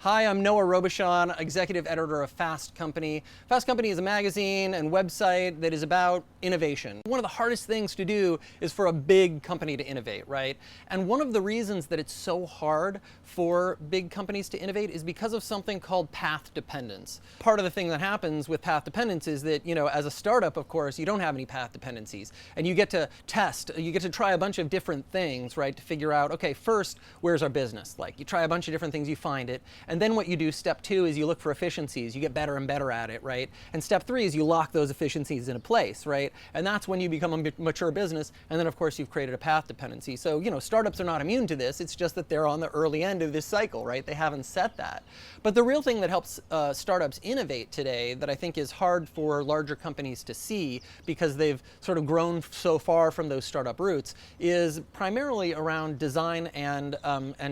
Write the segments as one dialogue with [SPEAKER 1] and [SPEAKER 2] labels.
[SPEAKER 1] Hi, I'm Noah Robischon, executive editor of Fast Company. Fast Company is a magazine and website that is about innovation. One of the hardest things to do is for a big company to innovate, right? And one of the reasons that it's so hard for big companies to innovate is because of something called path dependence. Part of the thing that happens with path dependence is that, as a startup, of course, you don't have any path dependencies. And you get to test, you get to try a bunch of different things, right, to figure out, okay, first, where's our business? Like, you try a bunch of different things, you find it. And then what you do, step 2, is you look for efficiencies. You get better and better at it, right? And step 3 is you lock those efficiencies into place, right? And that's when you become a mature business. And then, of course, you've created a path dependency. So, startups are not immune to this. It's just that they're on the early end of this cycle, right? They haven't set that. But the real thing that helps startups innovate today that I think is hard for larger companies to see because they've sort of grown so far from those startup roots is primarily around design and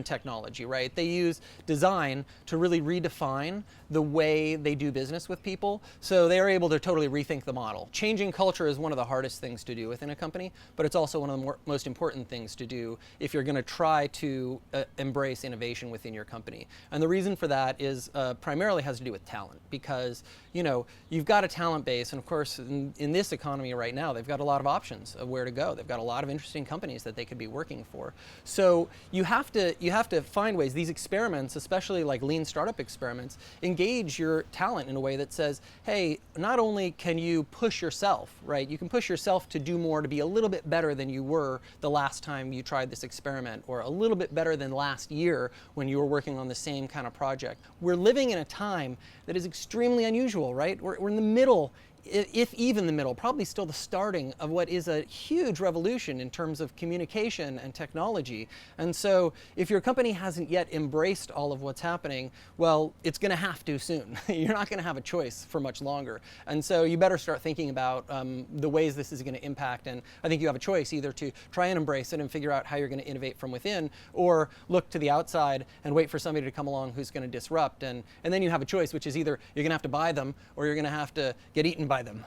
[SPEAKER 1] technology, right? They use design to really redefine the way they do business with people. So they are able to totally rethink the model. Changing culture is one of the hardest things to do within a company, but it's also one of the most important things to do if you're going to try to embrace innovation within your company. And the reason for that is primarily has to do with talent, because you've got a talent base, and of course in this economy right now they've got a lot of options of where to go. They've got a lot of interesting companies that they could be working for. So you have to find ways. These experiments, especially like lean startup experiments, engage your talent in a way that says, hey, not only can you push yourself, right? You can push yourself to do more, to be a little bit better than you were the last time you tried this experiment, or a little bit better than last year when you were working on the same kind of project. We're living in a time that is extremely unusual, right? We're in the middle, if even the middle, probably still the starting of what is a huge revolution in terms of communication and technology. And so if your company hasn't yet embraced all of what's happening, well, it's going to have to soon. You're not going to have a choice for much longer. And so you better start thinking about the ways this is going to impact. And I think you have a choice either to try and embrace it and figure out how you're going to innovate from within, or look to the outside and wait for somebody to come along who's going to disrupt. And then you have a choice, which is either you're going to have to buy them or you're going to have to get eaten by them.